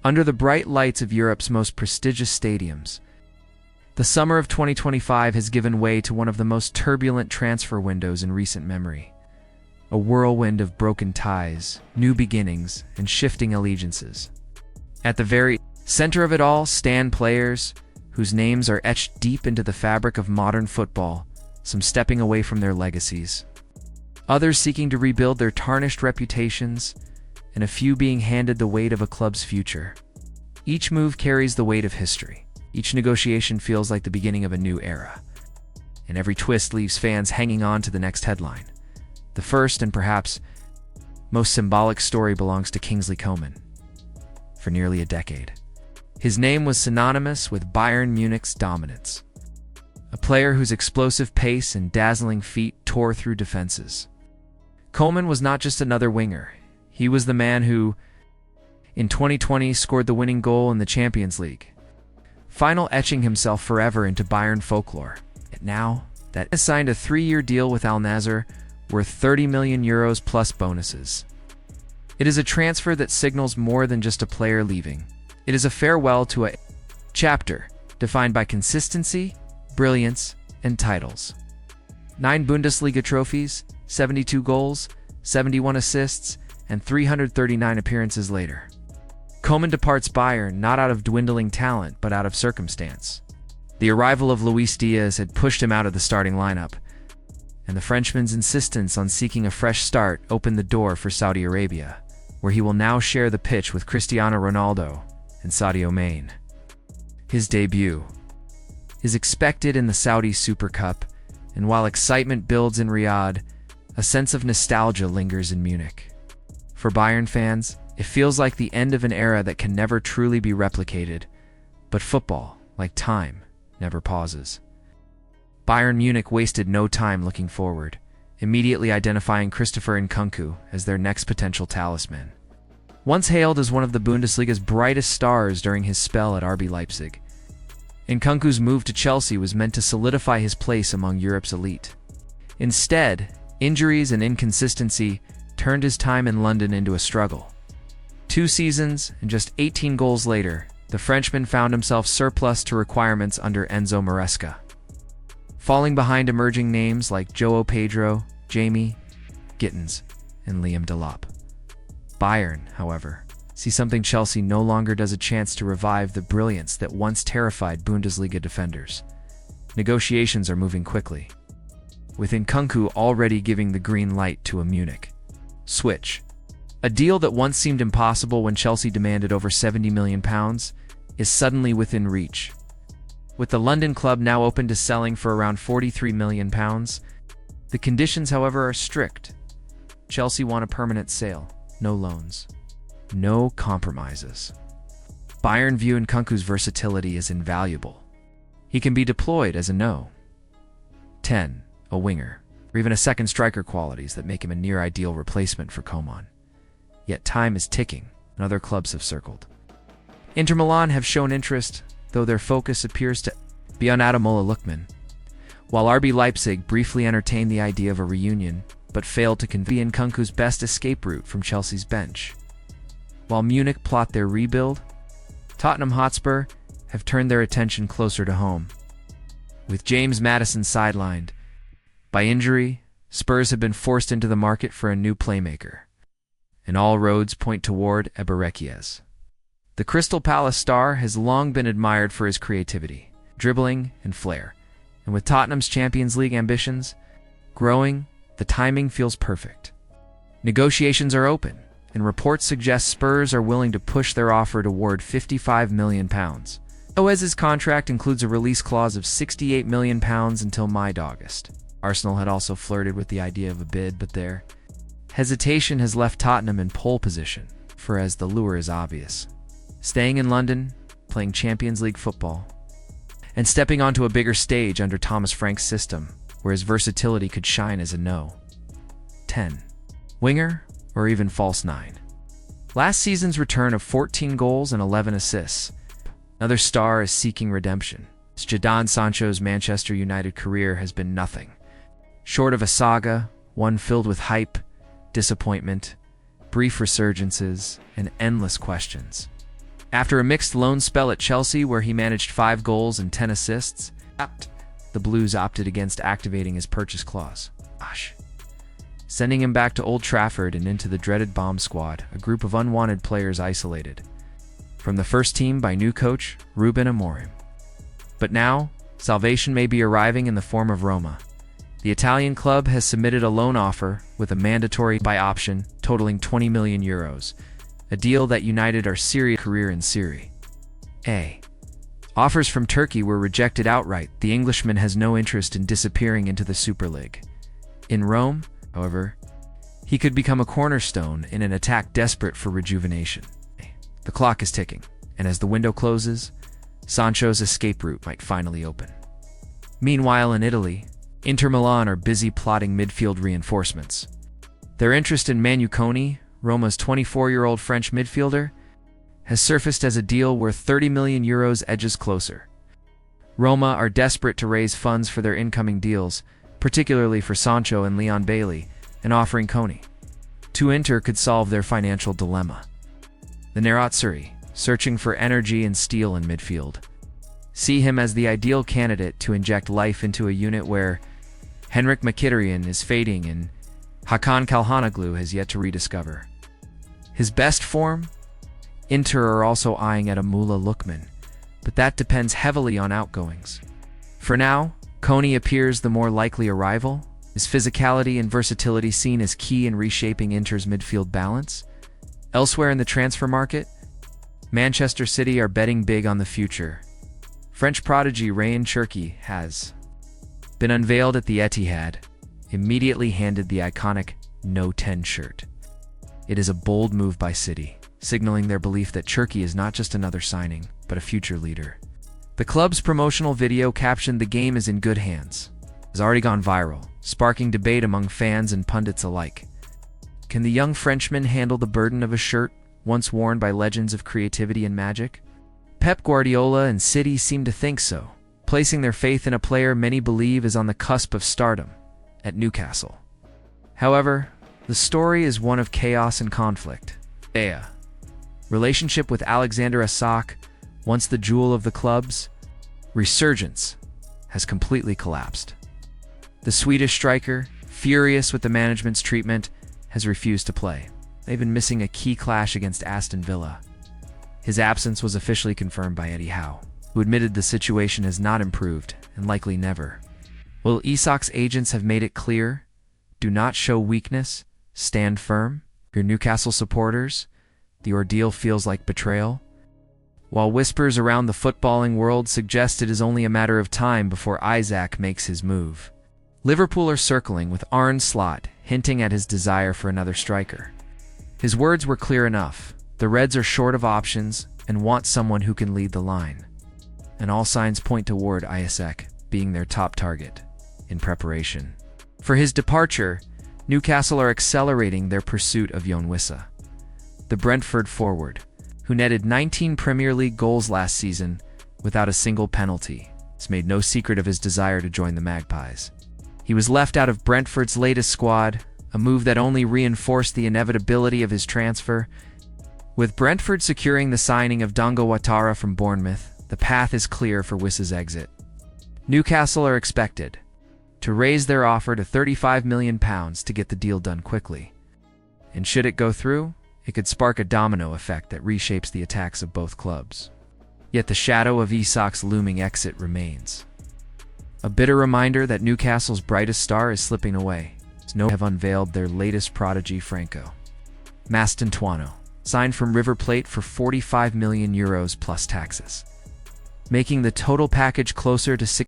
under the bright lights of Europe's most prestigious stadiums. The summer of 2025 has given way to one of the most turbulent transfer windows in recent memory. A whirlwind of broken ties, new beginnings, and shifting allegiances. At the very center of it all stand players whose names are etched deep into the fabric of modern football, some stepping away from their legacies, others seeking to rebuild their tarnished reputations, and a few being handed the weight of a club's future. Each move carries the weight of history. Each negotiation feels like the beginning of a new era. And every twist leaves fans hanging on to the next headline. The first and perhaps most symbolic story belongs to Kingsley Coman. For nearly a decade, his name was synonymous with Bayern Munich's dominance. A player whose explosive pace and dazzling feat tore through defenses. Coman was not just another winger. He was the man who, in 2020, scored the winning goal in the Champions League, final etching himself forever into Bayern folklore. And now, that has signed a 3-year deal with Al Nassr worth €30 million plus bonuses. It is a transfer that signals more than just a player leaving. It is a farewell to a chapter defined by consistency, brilliance, and titles. 9 Bundesliga trophies, 72 goals, 71 assists, and 339 appearances later. Coman departs Bayern not out of dwindling talent, but out of circumstance. The arrival of Luis Diaz had pushed him out of the starting lineup, and the Frenchman's insistence on seeking a fresh start opened the door for Saudi Arabia, where he will now share the pitch with Cristiano Ronaldo and Sadio Mane. His debut is expected in the Saudi Super Cup, and while excitement builds in Riyadh, a sense of nostalgia lingers in Munich. For Bayern fans, it feels like the end of an era that can never truly be replicated, but football, like time, never pauses. Bayern Munich wasted no time looking forward, immediately identifying Christopher Nkunku as their next potential talisman. Once hailed as one of the Bundesliga's brightest stars during his spell at RB Leipzig, Nkunku's move to Chelsea was meant to solidify his place among Europe's elite. Instead, injuries and inconsistency turned his time in London into a struggle. 2 seasons and just 18 goals later, the Frenchman found himself surplus to requirements under Enzo Maresca, falling behind emerging names like João Pedro, Jamie, Gittins, and Liam Delap. Bayern, however, see something Chelsea no longer does: a chance to revive the brilliance that once terrified Bundesliga defenders. Negotiations are moving quickly, with Nkunku already giving the green light to a Munich switch. A deal that once seemed impossible when Chelsea demanded over £70 million is suddenly within reach. With the London club now open to selling for around £43 million, the conditions, however, are strict. Chelsea want a permanent sale, no loans, no compromises. Bayern view Nkunku's versatility as invaluable. He can be deployed as a No. 10, a winger, or even a second striker, qualities that make him a near-ideal replacement for Coman. Yet time is ticking, and other clubs have circled. Inter Milan have shown interest, though their focus appears to be on Ademola Lookman, while RB Leipzig briefly entertained the idea of a reunion, but failed to convey Nkunku's best escape route from Chelsea's bench. While Munich plot their rebuild, Tottenham Hotspur have turned their attention closer to home. With James Maddison sidelined by injury, Spurs have been forced into the market for a new playmaker, and all roads point toward Eberechiez. The Crystal Palace star has long been admired for his creativity, dribbling, and flair, and with Tottenham's Champions League ambitions growing, the timing feels perfect. Negotiations are open, and reports suggest Spurs are willing to push their offer toward £55 million. Oez's contract includes a release clause of £68 million until mid-August. Arsenal had also flirted with the idea of a bid, but their hesitation has left Tottenham in pole position, for as the lure is obvious. Staying in London, playing Champions League football, and stepping onto a bigger stage under Thomas Frank's system, where his versatility could shine as a No. 10, winger, or even false 9. Last season's return of 14 goals and 11 assists. Another star is seeking redemption. Jadon Sancho's Manchester United career has been nothing short of a saga, one filled with hype, disappointment, brief resurgences, and endless questions. After a mixed loan spell at Chelsea where he managed 5 goals and 10 assists, the Blues opted against activating his purchase clause, sending him back to Old Trafford and into the dreaded bomb squad, a group of unwanted players isolated from the first team by new coach Ruben Amorim. But now, salvation may be arriving in the form of Roma. The Italian club has submitted a loan offer with a mandatory buy option totaling €20 million, a deal that united our Serie career in Serie A. Offers from Turkey were rejected outright. The Englishman has no interest in disappearing into the Super League. In Rome, however, he could become a cornerstone in an attack desperate for rejuvenation. The clock is ticking, and as the window closes, Sancho's escape route might finally open. Meanwhile, in Italy, Inter Milan are busy plotting midfield reinforcements. Their interest in Nkunku, Roma's 24-year-old French midfielder, has surfaced as a deal worth €30 million edges closer. Roma are desperate to raise funds for their incoming deals, particularly for Sancho and Leon Bailey, and offering Nkunku to Inter could solve their financial dilemma. The Nerazzurri, searching for energy and steel in midfield, see him as the ideal candidate to inject life into a unit where Henrik Mkhitaryan is fading and Hakan Calhanoglu has yet to rediscover his best form. Inter are also eyeing at Amula Lookman, but that depends heavily on outgoings. For now, Nkunku appears the more likely arrival, his physicality and versatility seen as key in reshaping Inter's midfield balance. Elsewhere in the transfer market, Manchester City are betting big on the future. French prodigy Ryan Cherki has been unveiled at the Etihad, immediately handed the iconic No 10 shirt. It is a bold move by City, signaling their belief that Cherki is not just another signing, but a future leader. The club's promotional video captioned "The game is in good hands" has already gone viral, sparking debate among fans and pundits alike. Can the young Frenchman handle the burden of a shirt once worn by legends of creativity and magic? Pep Guardiola and City seem to think so, placing their faith in a player many believe is on the cusp of stardom at Newcastle. However, the story is one of chaos and conflict. Relationship with Alexander Isak, once the jewel of the club's resurgence, has completely collapsed. The Swedish striker, furious with the management's treatment, has refused to play. They've been missing a key clash against Aston Villa. His absence was officially confirmed by Eddie Howe, who admitted the situation has not improved and likely never. While Isak's agents have made it clear, do not show weakness, stand firm. For Newcastle supporters, the ordeal feels like betrayal. While whispers around the footballing world suggest it is only a matter of time before Isak makes his move. Liverpool are circling with Arne Slot, hinting at his desire for another striker. His words were clear enough. The Reds are short of options and want someone who can lead the line. And all signs point toward Isak being their top target in preparation. For his departure, Newcastle are accelerating their pursuit of Jon Wissa, the Brentford forward, who netted 19 Premier League goals last season without a single penalty. Has made no secret of his desire to join the Magpies. He was left out of Brentford's latest squad, a move that only reinforced the inevitability of his transfer. With Brentford securing the signing of Dango Ouattara from Bournemouth, the path is clear for Wissa's exit. Newcastle are expected to raise their offer to £35 million to get the deal done quickly. And should it go through, it could spark a domino effect that reshapes the attacks of both clubs. Yet the shadow of Isak's looming exit remains. A bitter reminder that Newcastle's brightest star is slipping away. No have unveiled their latest prodigy Franco Mastantuono, signed from River Plate for €45 million plus taxes, making the total package closer to